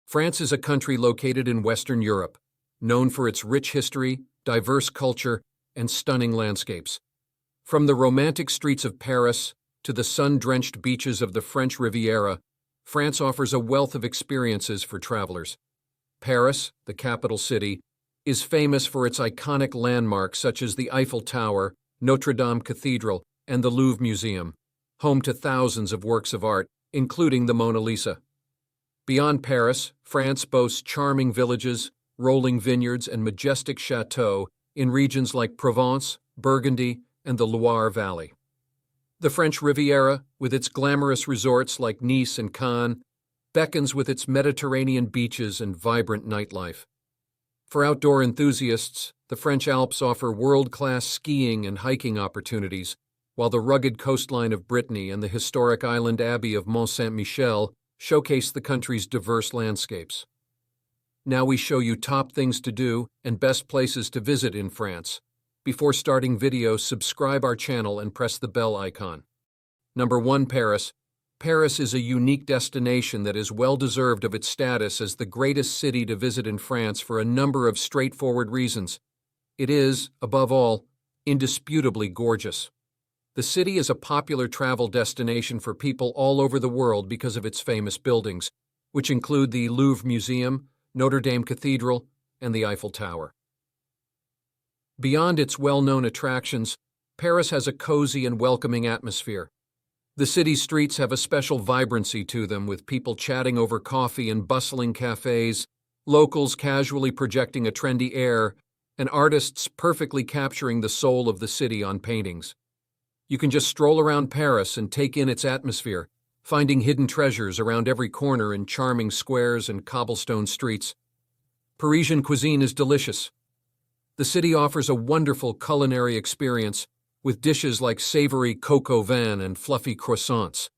France is a country located in Western Europe, known for its rich history, diverse culture, and stunning landscapes. From the romantic streets of Paris to the sun-drenched beaches of the French Riviera, France offers a wealth of experiences for travelers. Paris, the capital city, is famous for its iconic landmarks such as the Eiffel Tower, Notre Dame Cathedral, and the Louvre Museum, home to thousands of works of art, including the Mona Lisa. Beyond Paris, France boasts charming villages, rolling vineyards, and majestic châteaux in regions like Provence, Burgundy, and the Loire Valley. The French Riviera, with its glamorous resorts like Nice and Cannes, beckons with its Mediterranean beaches and vibrant nightlife. For outdoor enthusiasts, the French Alps offer world-class skiing and hiking opportunities, while the rugged coastline of Brittany and the historic island abbey of Mont-Saint-Michel showcase the country's diverse landscapes. Now we show you top things to do and best places to visit in France. Before starting video, subscribe our channel and press the bell icon. Number 1. Paris. Paris is a unique destination that is well-deserved of its status as the greatest city to visit in France for a number of straightforward reasons. It is, above all, indisputably gorgeous. The city is a popular travel destination for people all over the world because of its famous buildings, which include the Louvre Museum, Notre Dame Cathedral, and the Eiffel Tower. Beyond its well-known attractions, Paris has a cozy and welcoming atmosphere. The city's streets have a special vibrancy to them, with people chatting over coffee in bustling cafes, locals casually projecting a trendy air, and artists perfectly capturing the soul of the city on paintings. You can just stroll around Paris and take in its atmosphere, finding hidden treasures around every corner in charming squares and cobblestone streets. Parisian cuisine is delicious. The city offers a wonderful culinary experience, with dishes like savory coq au vin and fluffy croissants.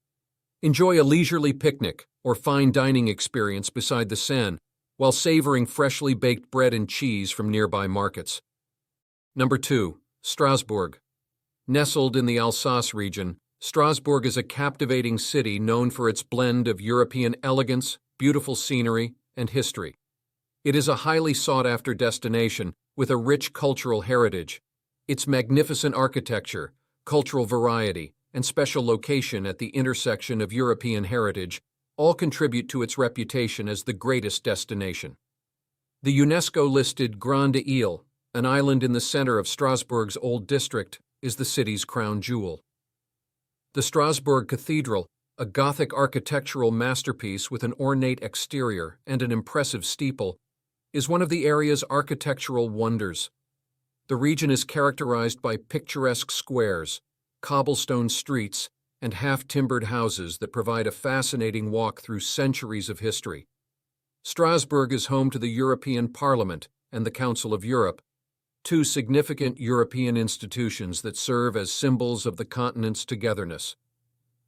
Enjoy a leisurely picnic or fine dining experience beside the Seine, while savoring freshly baked bread and cheese from nearby markets. Number 2. Strasbourg. Nestled in the Alsace region, Strasbourg is a captivating city known for its blend of European elegance, beautiful scenery, and history. It is a highly sought-after destination with a rich cultural heritage. Its magnificent architecture, cultural variety, and special location at the intersection of European heritage all contribute to its reputation as the greatest destination. The UNESCO-listed Grande Île, an island in the center of Strasbourg's Old District, is the city's crown jewel. The Strasbourg Cathedral, a Gothic architectural masterpiece with an ornate exterior and an impressive steeple, is one of the area's architectural wonders. The region is characterized by picturesque squares, cobblestone streets, and half-timbered houses that provide a fascinating walk through centuries of history. Strasbourg is home to the European Parliament and the Council of Europe, two significant European institutions that serve as symbols of the continent's togetherness.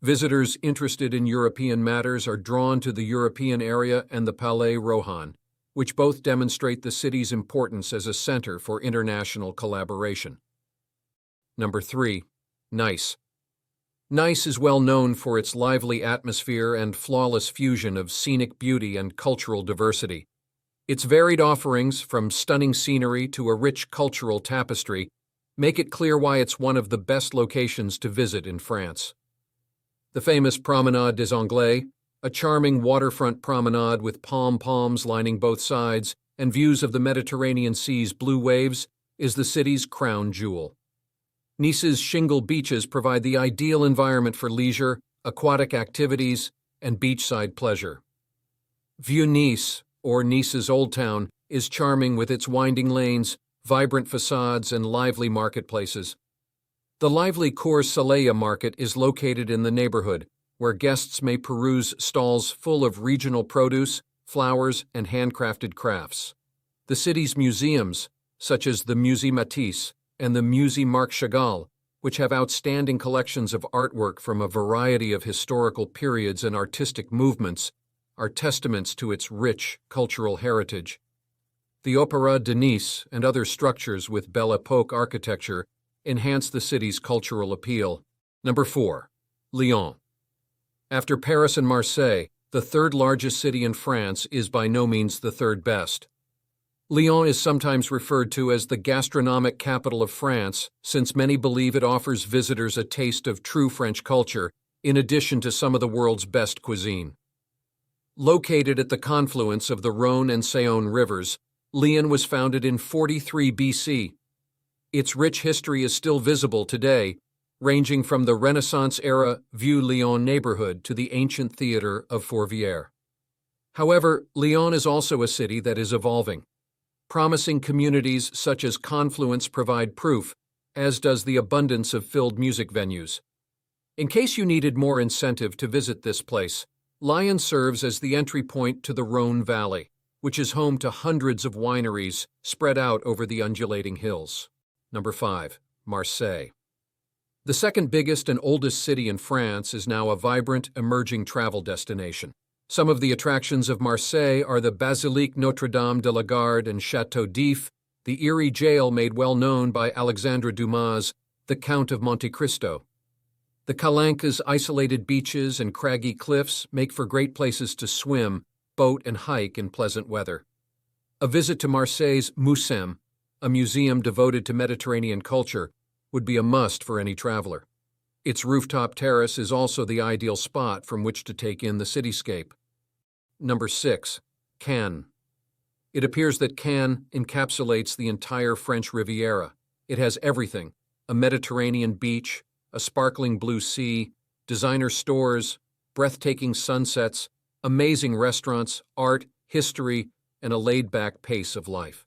Visitors interested in European matters are drawn to the European area and the Palais Rohan, which both demonstrate the city's importance as a center for international collaboration. Number 3. Nice. Nice is well known for its lively atmosphere and flawless fusion of scenic beauty and cultural diversity. Its varied offerings, from stunning scenery to a rich cultural tapestry, make it clear why it's one of the best locations to visit in France. The famous Promenade des Anglais, a charming waterfront promenade with palms lining both sides and views of the Mediterranean Sea's blue waves, is the city's crown jewel. Nice's shingle beaches provide the ideal environment for leisure, aquatic activities, and beachside pleasure. Vieux-Nice, or Nice's Old Town, is charming with its winding lanes, vibrant facades, and lively marketplaces. The lively Cours Saleya market is located in the neighborhood, where guests may peruse stalls full of regional produce, flowers, and handcrafted crafts. The city's museums, such as the Musée Matisse and the Musée Marc Chagall, which have outstanding collections of artwork from a variety of historical periods and artistic movements, are testaments to its rich cultural heritage. The Opéra de Nice and other structures with Belle Époque architecture enhance the city's cultural appeal. Number 4. Lyon. After Paris and Marseille, The third largest city in France is by no means the third best. Lyon is sometimes referred to as the gastronomic capital of France, since many believe it offers visitors a taste of true French culture, in addition to some of the world's best cuisine. Located at the confluence of the Rhône and Saône rivers, Lyon was founded in 43 BC. Its rich history is still visible today, ranging from the Renaissance-era Vieux-Lyon neighborhood to the ancient theater of Fourvière. However, Lyon is also a city that is evolving. Promising communities such as Confluence provide proof, as does the abundance of filled music venues. In case you needed more incentive to visit this place, Lyon serves as the entry point to the Rhône Valley, which is home to hundreds of wineries spread out over the undulating hills. Number 5. Marseille. The second biggest and oldest city in France is now a vibrant, emerging travel destination. Some of the attractions of Marseille are the Basilique Notre-Dame de la Garde and Château d'If, the eerie jail made well known by Alexandre Dumas, the Count of Monte Cristo. The Calanques' isolated beaches and craggy cliffs make for great places to swim, boat, and hike in pleasant weather. A visit to Marseille's Muséum, a museum devoted to Mediterranean culture, would be a must for any traveler. Its rooftop terrace is also the ideal spot from which to take in the cityscape. Number 6. Cannes. It appears that Cannes encapsulates the entire French Riviera. It has everything: a Mediterranean beach, a sparkling blue sea, designer stores, breathtaking sunsets, amazing restaurants, art, history, and a laid-back pace of life.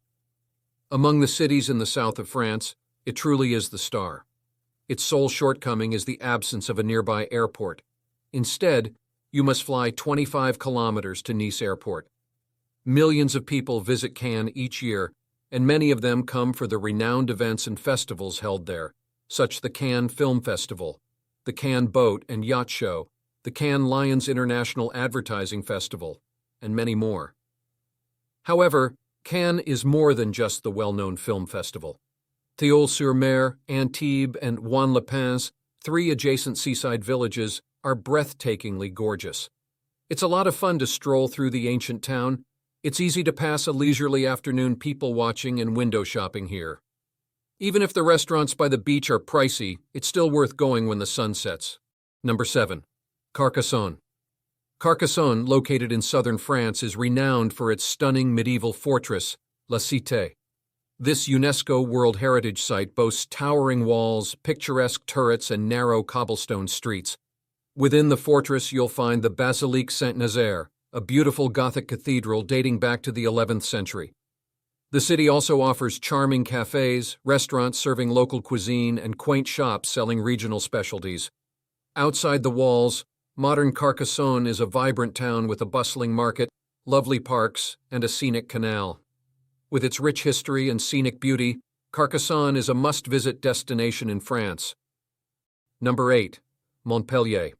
Among the cities in the south of France, it truly is the star. Its sole shortcoming is the absence of a nearby airport. Instead, you must fly 25 kilometers to Nice Airport. Millions of people visit Cannes each year, and many of them come for the renowned events and festivals held there, such the Cannes Film Festival, the Cannes Boat and Yacht Show, the Cannes Lions International Advertising Festival, and many more. However, Cannes is more than just the well-known film festival. Théoule-sur-Mer, Antibes, and Juan-les-Pins, 3 adjacent seaside villages, are breathtakingly gorgeous. It's a lot of fun to stroll through the ancient town. It's easy to pass a leisurely afternoon people-watching and window shopping here. Even if the restaurants by the beach are pricey, it's still worth going when the sun sets. Number 7. Carcassonne. Carcassonne, located in southern France, is renowned for its stunning medieval fortress, La Cité. This UNESCO World Heritage Site boasts towering walls, picturesque turrets, and narrow cobblestone streets. Within the fortress, you'll find the Basilique Saint-Nazaire, a beautiful Gothic cathedral dating back to the 11th century. The city also offers charming cafes, restaurants serving local cuisine, and quaint shops selling regional specialties. Outside the walls, modern Carcassonne is a vibrant town with a bustling market, lovely parks, and a scenic canal. With its rich history and scenic beauty, Carcassonne is a must-visit destination in France. Number 8. Montpellier.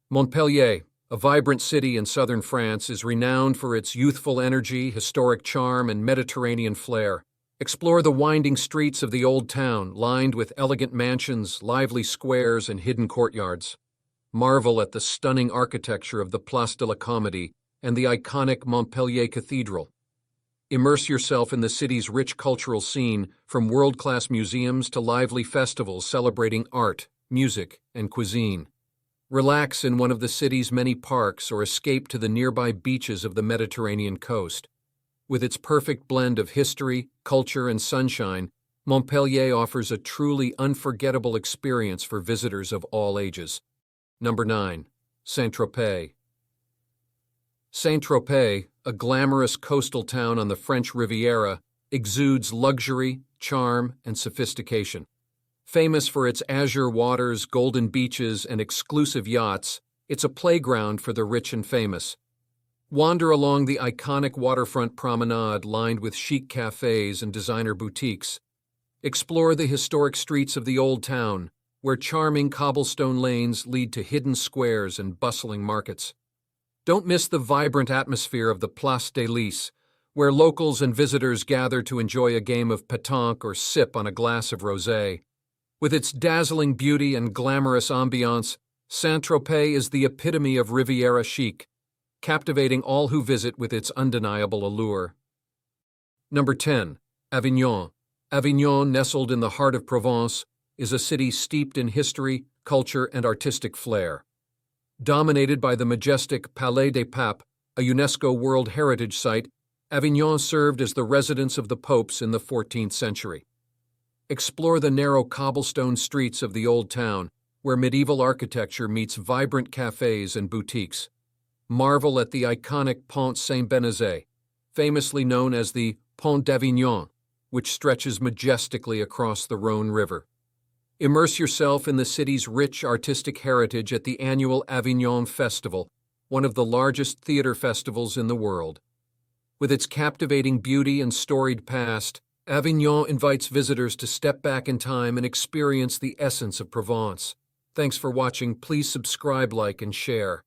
Montpellier, a vibrant city in southern France, is renowned for its youthful energy, historic charm, and Mediterranean flair. Explore the winding streets of the old town, lined with elegant mansions, lively squares, and hidden courtyards. Marvel at the stunning architecture of the Place de la Comédie and the iconic Montpellier Cathedral. Immerse yourself in the city's rich cultural scene, from world-class museums to lively festivals celebrating art, music, and cuisine. Relax in one of the city's many parks or escape to the nearby beaches of the Mediterranean coast. With its perfect blend of history, culture, and sunshine, Montpellier offers a truly unforgettable experience for visitors of all ages. Number 9. Saint-Tropez. Saint-Tropez, a glamorous coastal town on the French Riviera, exudes luxury, charm, and sophistication. Famous for its azure waters, golden beaches, and exclusive yachts, it's a playground for the rich and famous. Wander along the iconic waterfront promenade lined with chic cafes and designer boutiques. Explore the historic streets of the old town, where charming cobblestone lanes lead to hidden squares and bustling markets. Don't miss the vibrant atmosphere of the Place des Lys, where locals and visitors gather to enjoy a game of pétanque or sip on a glass of rosé. With its dazzling beauty and glamorous ambiance, Saint-Tropez is the epitome of Riviera chic, captivating all who visit with its undeniable allure. Number 10. Avignon. Avignon, nestled in the heart of Provence, is a city steeped in history, culture, and artistic flair. Dominated by the majestic Palais des Papes, a UNESCO World Heritage Site, Avignon served as the residence of the popes in the 14th century. Explore the narrow cobblestone streets of the Old Town, where medieval architecture meets vibrant cafes and boutiques. Marvel at the iconic Pont Saint-Benazet, famously known as the Pont d'Avignon, which stretches majestically across the Rhône River. Immerse yourself in the city's rich artistic heritage at the annual Avignon Festival, one of the largest theater festivals in the world. With its captivating beauty and storied past, Avignon invites visitors to step back in time and experience the essence of Provence. Thanks for watching. Please subscribe, like, and share.